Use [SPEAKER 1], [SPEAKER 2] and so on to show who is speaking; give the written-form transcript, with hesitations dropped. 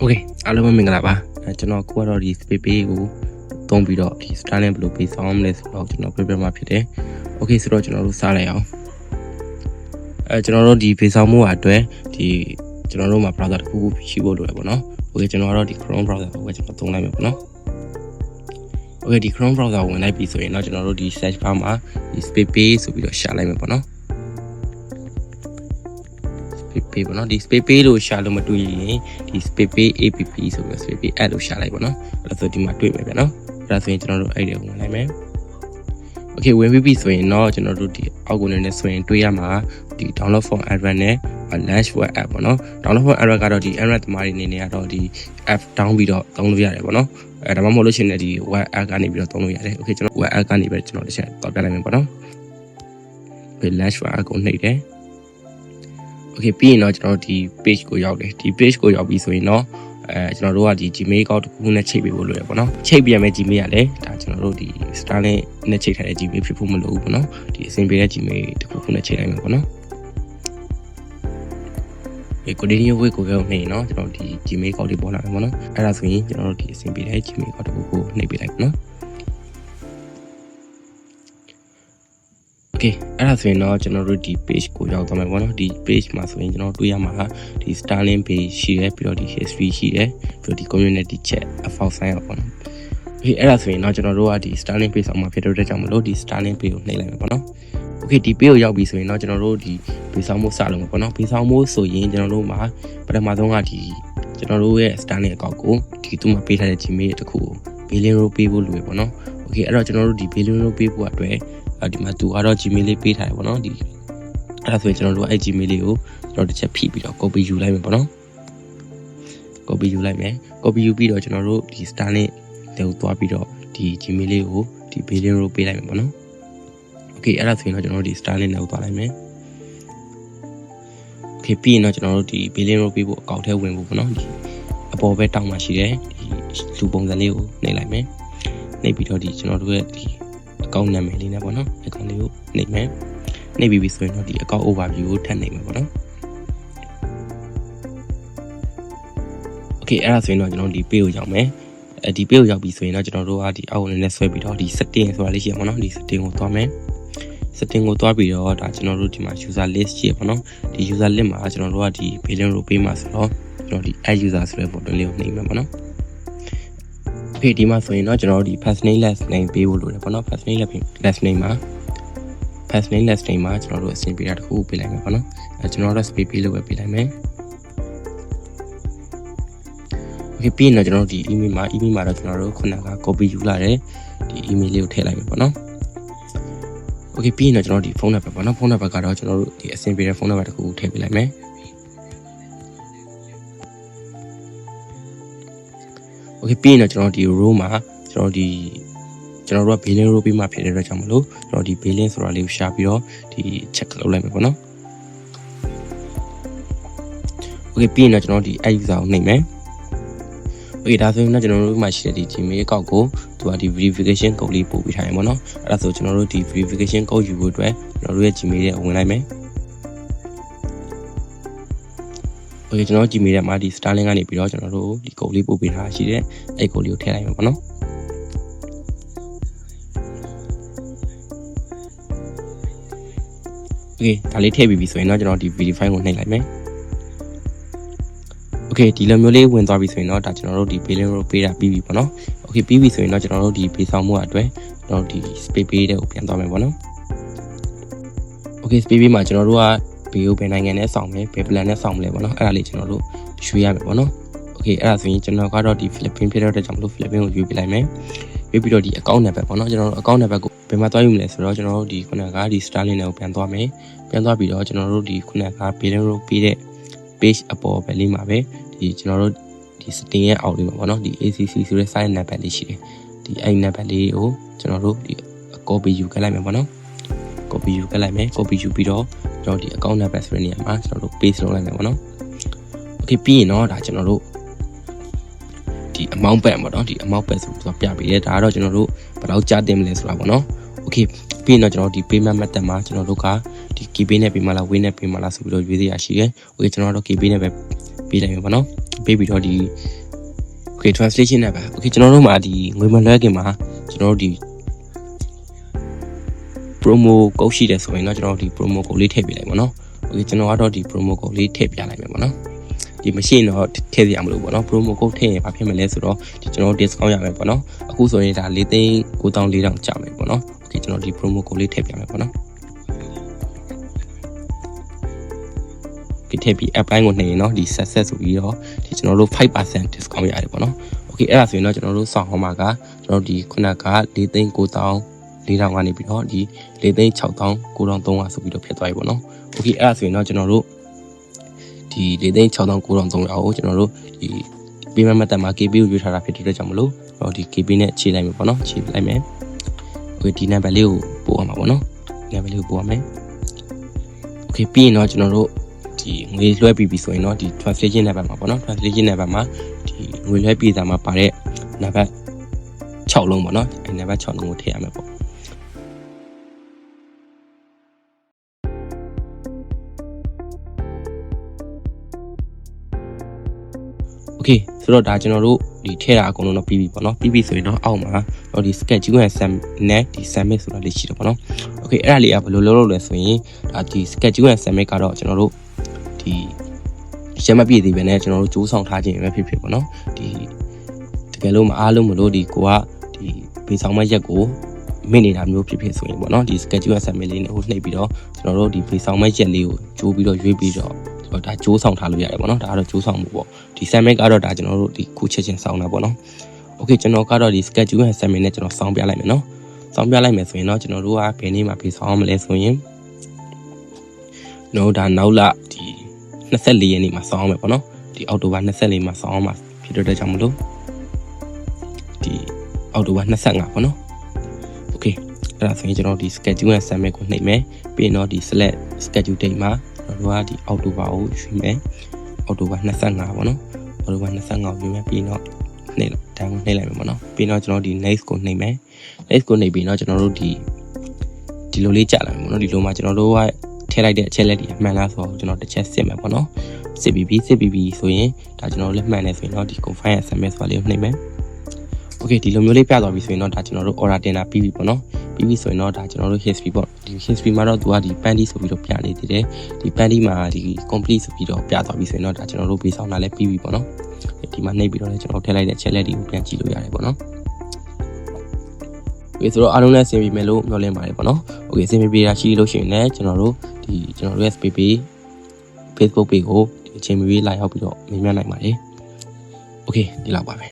[SPEAKER 1] Okay အားလုံးပဲမင်္ဂလာပါကျွန်တော်ကိုကတော့ဒီ space page ကိုသုံးပြီးတော့ဒီ Starlink ဘယ်လိုပေးဆောင်မလဲဆိုတော့ကျွန်တော်ပြပြမှာဖြစ်တယ် Okay ဆိုတော့ကျွန်တော်တို့စလိုက်အောင်ကျွန်တော်တို့ဒီပေးဆောင်မှုအတွက်ဒီကျွန်တော်တို့မှာ browser တစ်ခုခုရှိဖို့လိုတယ်ပေါ့နော် Okay ကျွန်တော်ကတော့ဒီ Chrome browser ကိုကျွန်တော်သုံးလိုက်မယ်ပေါ့နော် Okay ဒီ Chrome browser ဝင်လိုက်ပြီဆိုရင်တော့ကျွန်တော်တို့ဒီ search bar မှာဒီ space page ဆိုပြီးတော့ရှာလိုက်မယ်ပေါ့နော်ပေးပေါ့နော်ဒီ space page လို့ရှာလို့မတွေ့ရင်ဒီ space page app ဆိုပြီး space page add လို့ရှာလိုက်ပေါ့နော်အဲ့ဒါဆိုဒီမှာတွေ့မယ်ဗျာနော်အဲ့ဒါဆိုရင်ကျွန်တော်တို့အဲ့ဒီဝင်လိုက်မယ် Okay ဝင်ပြီဆိုရင်တော့ကျွန်တော်တို့ဒီအောက်ကိုနေဆိုရင်တွေ့ရမှာဒီ download for Android နဲ့ launch for app ပေါ့နော် download for Android ကတော့ဒီ Android သမားတွေအနေနဲ့ကတော့ဒီ app down ပြီးတော့သုံးလို့ရတယ်ပေါ့နော်အဲဒါမှမဟုတ်လို့ရှိရင်ဒီ web app ကနေပြီးတော့သုံးလို့ရတယ် Okay ကျွန်တော် web app ကနေပဲကျွန်တော်တစ်ချက်တော့ပြလိုက်မယ်ပေါ့နော်ဒီ launch for app ကိုနှိပ်တယ်Okay ပြီးရင်တော့ကျွန်တော်တို့ဒီ page ကိုရောက်တယ်ဒီ page ကိုရောက်ပြီဆိုရင်တော့ကျွန်တော်တို့ကဒီ Gmail account တစ်ခုနဲ့ချိတ်ပေးဖို့လိုရပေါ့နော်ချိတ်ပြရမယ့် Gmail ကလည်းဒါကျွန်တော်တို့ဒီ Starlink နဲ့ချိတ်ထားတဲ့ Gmail ဖြစ်ဖို့မလိုဘူးပေါ့နော်ဒီအဆင်ပြေတဲ့ Gmail တစ်ခုခုနဲ့ချိတ်လိုက်မယ်ပေါ့နော်ဒီ continue with ကိုရောက်နေနော်ကျွန်တော်ဒီ Gmail account လေးပေါ်လာမယ်ပေါ့နော်အဲ့ဒါဆိုရင်ကျွန်တော်တို့ဒီအဆင်ပြေတဲ့ Gmail account တစ်ခုကိုနှိပ်ပေးလိုက်ပေါ့နော်Okay အဲ့ဒါဆိုရင်တော့ကျွန်တော်တို့ဒီ page ကိုရောက်သွားမယ်ပေါ့နော်ဒီ page မှာဆိုရင်ကျွန်တော်တွေ့ရမှာဒီ Starlink page ရှိတယ်ပြီးတော့ဒီ history ရှိတယ်ပြီးတော့ဒီ community chat about sign up ပေါ့နော် Okay အဲ့ဒါဆိုရင်တော့ကျွန်တော်တို့ကဒီ Starlink page အောင်မှာဖြစ်တဲ့အတွက်ကြောင့်မလို့ဒီ Starlink page ကိုနှိပ်လိုက်မယ်ပေါ့နော် Okay ဒီ page ကိုရောက်ပြီဆိုရင်တော့ကျွန်တော်တို့ဒီ page ဆောင်မှုစလုပ်မယ်ပေါ့နော် page ဆောင်မှုဆိုရင်ကျွန်တော်တို့မှာပထမဆုံးကဒီကျွန်တော်တို့ရဲ့ Starlink account ကိုဒီသူ့မှာပေးထားတဲ့ Gmail တစ်ခုကို billing row ပေးဖို့လိုရပေါ့နော် Okay အဲ့တော့ကျွန်တော်တို့ဒီ billing row ပေးဖို့အတွက်ဒီမှာသူကတော့ Gmail လေးပေးထားတယ်ပေါ့နော်ဒီအဲ့ဒါဆိုရင်ကျွန်တော်တို့အဲ့ Gmail လေးကိုကျွန်တော်တစ်ချက်ဖိပြီးတော့ copy ယူလိုက်မယ်ပေါ့နော် copy ယူလိုက်မယ် copy ယူပြီးတော့ကျွန်တော်တို့ဒီ Starlink တွေကိုသွားပြီးတော့ဒီ Gmail လေးကိုဒီ billing row ပေးလိုက်မယ်ပေါ့နော် Okay အဲ့ဒါဆိုရင်တော့ကျွန်တော်တို့ဒီ Starlink တွေကိုသွားလိုက်မယ် Okay ပြီးရင်တော့ကျွန်တော်တို့ဒီ billing row ပေးဖို့အကောင့်ထဲဝင်ဖို့ပေါ့နော်ဒီအပေါ်ဘက်တောင်းမှရှိတယ်ဒီလူပုံစံလေးကိုနှိပ်လိုက်မယ်နှိပ်ပြီးတော့ဒီကျွန်တော်တို့ရဲ့ဒီအကောင့်နာမည်လေးနဲ့ပေါ့နော်အကောင့်လေးကိုနှိပ်မယ်နှိပ်ပြီးပြီဆိုရင်တော့ဒီအကောင့် overview ကိုထပ်နှိပ်မယ်ပေါ့နော် Okay အဲ့ဒါဆိုရင်တော့ကျွန်တော်ဒီ page ကိုရောက်မယ်ဒီ page ကိုရောက်ပြီဆိုရင်တော့ကျွန်တော်တို့ကဒီအောက်ကိုလည်းဆွဲပြီးတော့ဒီ setting ဆိုတာလေးရှိရပါတော့ဒီ setting ကိုသွားမယ် setting ကိုသွားပြီးတော့ဒါကျွန်တော်တို့ဒီမှာ user list ရှိရပါတော့ဒီ user list မှာကျွန်တော်တို့ကဒီ billing row ပေးမှာဆိုတော့ကျွန်တော်ဒီ add user ဆိုတဲ့ button လေးကိုနှိပ်မယ်ပေါ့နော်Okay ဒီမှာဆိုရင်တော့ကျွန်တော်တို့ဒီ first name last name ပေးဖို့လိုတယ်ပေါ့နော် first name last name မှာ first name last name မှာကျွန်တော်တို့အဆင်ပြေတာတစ်ခုပေးလိုက်မယ်ပေါ့နော်ကျွန်တော်တို့ space ပေးလို့ပဲပေးလိုက်မယ် Okay ပြီးရင်တော့ကျွန်တော်တို့ဒီ email မှာတော့ကျွန်တော်တို့ခုနက copy ယူလာတယ်ဒီ email လေးကိုထည့်လိုက်မယ်ပေါ့နော် Okay ပြီးရင်တော့ကျွန်တော်တို့ဒီ phone number ပေါ့နော် phone number ကတော့ကျွန်တော်တို့ဒီအဆင်ပြေတဲ့ phone number တစ်ခုကိုထည့်ပေးလိုက်မယ်Okay ပြီးရင်တော့ကျွန်တော်ဒီ row မှာကျွန်တော်တို့က billing row ပေးမှဖြစ်တဲ့အတွက်ကြောင့်မလို့ကျွန်တော်ဒီ billing ဆိုတာလေးကိုရှာပြီးတော့ဒီ check လုပ်လိုက်မယ်ပေါ့နော် Okay ပြီးရင်တော့ကျွန်တော်ဒီ add user ကိုနှိပ်မယ် Okay ဒါဆိုရင်တော့ကျွန်တော်တို့မှာရှိတဲ့ဒီ Gmail account ကိုသူကဒီ verification code လေးပို့ပေးထားရင်ပေါ့နော်အဲ့ဒါဆိုကျွန်တော်တို့ဒီ verification code ယူဖို့အတွက်ကျွန်တော်တို့ရဲ့ Gmail ထဲဝင်လိုက်မယ် Okay ကျွန်တော် Gmail ထဲမှာဒီ Starlink ကနေပြီးတော့ကျွန်တော်တို့ဒီ code လေးပို့ပေးထားရှိတယ်အဲ့ code လေးကိုထည့်လိုက်မယ်ပေါ့နော် Okay ဒါလေးထည့်ပြီးပြီဆိုရင်တော့ကျွန်တော်ဒီ verify ကိုနှိပ်လိုက်မယ် Okay ဒီလိုမျိုးလေးဝင်သွားပြီဆိုရင်တော့ဒါကျွန်တော်တို့ဒီ billing row ပေးတာပြီးပြီပေါ့နော် Okay ပြီးပြီဆိုရင်တော့ကျွန်တော်တို့ဒီပေးဆောင်မှုအတွက်ကျွန်တော်တို့ဒီ space ပေးတဲ့ကိုပြန်သွားမယ်ပေါ့နော် Okay space ပေးမှာကျွန်တော်တို့ကဘေးကိုဘယ်နိုင်ငံနဲ့ဆောင်မယ်ဘယ် plan နဲ့ဆောင်မလဲပေါ့နော်အဲ့ဒါလေးကျွန်တော်တို့ရွေးရမယ်ပေါ့နော် Okay အဲ့ဒါဆိုရင်ကျွန်တော်ကတော့ဒီ Philippines ဖြစ်တဲ့အတွက်ကြောင့်မလို့ Philippines ကိုရွေးပြလိုက်မယ်ရွေးပြီးတော့ဒီ account number ပေါ့နော်ကျွန်တော်တို့ account number ကိုဘယ်မှာသွားယူမလဲဆိုတော့ကျွန်တော်တို့ဒီခုနကဒီ Starlink နဲ့ကိုပြန်သွားမယ်ပြန်သွားပြီးတော့ကျွန်တော်တို့ဒီခုနက billing row ပေးတဲ့ page အပေါ်ပဲလေးမှာပဲဒီကျွန်တော်တို့ဒီ setting ရဲ့အောက်လေးမှာပေါ့နော်ဒီ ACC ဆိုတဲ့ site number လေးရှိတယ်ဒီအဲ့ number လေးကိုကျွန်တော်တို့ဒီ copy ယူခဲ့လိုက်မယ်ပေါ့နော် copy ယူခဲ့လိုက်မယ် copy ယူပြီးတော့ကျွန်တော်ဒီ account number ဆိုတဲ့နေရာမှာကျွန်တော်တို့ paste လုပ်လိုက်မယ်ပေါ့နော် Okay ပြီးရင်တော့ဒါကျွန်တော်တို့ဒီ amount band ပေါ့နော်ဒီ amount band ဆိုတော့ပြပေးတယ်ဒါကတော့ကျွန်တော်တို့ဘယ်လောက်ကြာတင်မလဲဆိုတာပေါ့နော် Okay ပြီးရင်တော့ကျွန်တော်ဒီ payment method မှာကျွန်တော်တို့ကဒီ KPay နဲ့ပေးမလား Wave နဲ့ပေးမလားဆိုပြီးတော့ရွေးစရာရှိတယ် Okay ကျွန်တော်တို့ KPay နဲ့ပဲပေးလိုက်မယ်ပေါ့နော် ပေးပြီးတော့ဒီ okay translation နဲ့ပါ okay ကျွန်တော်တို့မှာဒီငွေမလွှဲခင်မှာကျွန်တော်တို့ဒီ promo code ရှိတယ်ဆိုရင်တော့ကျွန်တော်တို့ဒီ promo code လေးထည့်ပေးလိုက်ပါနော် okay ကျွန်တော်ကတော့ဒီ promo code လေးထည့်ပြလိုက်မယ်ပေါ့နော်ဒီမရှိရင်တော့ထည့်ပြရမလို့ပေါ့နော် promo code ထည့်ရင်ဘာဖြစ်မလဲဆိုတော့ဒီကျွန်တော်တို့ discount ရမယ်ပေါ့နော်အခုဆိုရင်ဒါ4,9,400ကျမယ်ပေါ့နော် okay ကျွန်တော်ဒီ promo code လေးထည့်ပြမယ်ပေါ့နော်ဒီထည့်ပြီး apply ကိုနှိပ်ရင်တော့ဒီ success ဆိုပြီးတော့ဒီကျွန်တော်တို့ 5% discount ရတယ်ပေါ့နော် okay အဲ့ဒါဆိုရင်တော့ကျွန်တော်တို့ဆောင်ဟောမှာကကျွန်တော်ဒီခုနက4,9,400ကနေပြီးတော့ဒီ4,6,9,300ဆိုပြီးတော့ဖြစ်သွားပြီပေါ့နော် okay အဲ့ဒါဆိုရင်တော့ကျွန်တော်တို့ဒီ4,6,9,300ကိုကျွန်တော်တို့ဒီ payment method မှာ KB ကိုရွေးထားတာဖြစ်တဲ့အတွက်ကြောင့်မလို့တော့ဒီ KB နဲ့ခြေလိုက်မယ်ပေါ့နော်ခြေလိုက်မယ် okay ဒီ number လေးကိုပို့အောင်ပါပေါ့နော် number လေးကိုပို့ရမယ် okay ပြီးရင်တော့ကျွန်တော်တို့ဒီငွေလွှဲပြီးပြီဆိုရင်တော့ဒီ translation number မှာပေါ့နော် translation number မှာဒီငွေလွှဲပြီးသားမှာပါတဲ့ number 6လုံးပေါ့နော်အဲ number 6လုံးကိုထည့်ရမယ်ပေါ့okay ဆိုတော့ဒါကျွန်တော်တို့ဒီထည့်တာအကုန်လုံးတော့ပြီးပြီပေါ့နော်ပြီးပြီဆိုရင်တော့အောက်မှာတော့ဒီ schedule and sum နဲ့ဒီ submit ဆိုတာလေးရှိတယ်ပေါ့နော် okay အဲ့ဒါလေးကဘယ်လိုလုပ်လို့လဲဆိုရင်ဒါဒီ schedule and submit ကတော့ကျွန်တော်တို့ဒီရမပြည့်သေးပဲねကျွန်တော်တို့စူးဆောင်ထားခြင်းပဲဖြစ်ဖြစ်ပေါ့နော်ဒီတကယ်လို့မအားလို့မလို့ဒီကိုကဒီဘေးဆောင်မရက်ကိုမိနေတာမျိုးဖြစ်ဖြစ်ဆိုရင်ပေါ့နော်ဒီ schedule and submit လေးနဲ့ဟိုနှိပ်ပြီးတော့ကျွန်တော်တို့ဒီဘေးဆောင်မရက်လေးကိုကြိုးပြီးတော့ရွေးပြီးတော့ဒါကြိုးဆောင်ထားလို့ရတယ်ပေါ့နော်ဒါကတော့ကြိုးဆောင်မှုပေါ့ဒီ submit ကတော့ဒါကျွန်တော်တို့ဒီခုချက်ချင်းဆောင်တာပေါ့နော် okay ကျွန်တော်ကတော့ဒီ schedule and submit နဲ့ကျွန်တော်ဆောင်ပြလိုက်မယ်နော်ဆောင်ပြလိုက်မယ်ဆိုရင်တော့ကျွန်တော်တို့ကဘယ်နေ့မှပြေးဆောင်အောင်မလဲဆိုရင်တော့ဒါနောက်လဒီ24ရက်နေ့မှာဆောင်အောင်မယ်ပေါ့နော်ဒီအောက်တိုဘာ24မှာဆောင်အောင်မှာဖြစ်တဲ့ကြောင့်မလို့ဒီအောက်တိုဘာ25ပေါ့နော် okay အဲ့ဒါဆိုရင်ကျွန်တော်ဒီ schedule and submit ကိုနှိပ်မယ်ပြီးရင်တော့ဒီ select schedule date မှာကျွန်တော်ကဒီအောက်တိုဘာကိုရွှေ့မယ်အောက်တိုဘာ25ပေါ့နော်အောက်တိုဘာ25ကိုရွှေ့မယ်ပြီးတော့နှိပ်တန်းကိုနှိပ်လိုက်မယ်ပေါ့နော်ပြီးတော့ကျွန်တော်ဒီ next ကိုနှိပ်မယ် next ကိုနှိပ်ပြီးတော့ကျွန်တော်တို့ဒီလိုလေးကြာလာမယ်ပေါ့နော်ဒီလိုမှာကျွန်တော်တို့ကထည့်လိုက်တဲ့အချက်လက်တွေမှန်လားဆိုတော့ကျွန်တော်တစ်ချက်စစ်မယ်ပေါ့နော်စစ်ပြီးဆိုရင်ဒါကျွန်တော်တို့လက်မှန်နေဆိုရင်တော့ဒီ confirm and submit ဆိုတာလေးကိုနှိပ်မယ် okay ဒီလိုမျိုးလေးပြသွားပြီဆိုရင်တော့ဒါကျွန်တော်တို့ order တင်တာပြီးပြီပေါ့နော်ပြီးပြီဆိုရင်တော့ဒါကျွန်တော်တို့ history ပေါ့ဒီ history မှာတော့သူကဒီ panty ဆိုပြီးတော့ပြနေသေးတယ်ဒီ panty မှာဒီ complete ဆိုပြီးတော့ပြသွားပြီဆိုရင်တော့ဒါကျွန်တော်တို့ပေးဆောင်တာလည်းပြီးပြီပေါ့နော်ဒီမှာနှိပ်ပြီးတော့လည်းကျွန်တော်ထည့်လိုက်တဲ့အချက်လက်တွေကိုပြန်ကြည့်လို့ရတယ်ပေါ့နော်okay ဆိုတော့အားလုံးလည်းအဆင်ပြေမယ်လို့မျှော်လင့်ပါတယ်ပေါ့နော် okay အဆင်ပြေတာရှိလို့ရှိရင်လည်းကျွန်တော်တို့ရဲ့ SPP Facebook page ကိုဒီအချိန်မီလိုက်ရောက်ပြီးတော့မြင်မြတ်နိုင်ပါတယ် okay ဒီလောက်ပါပဲ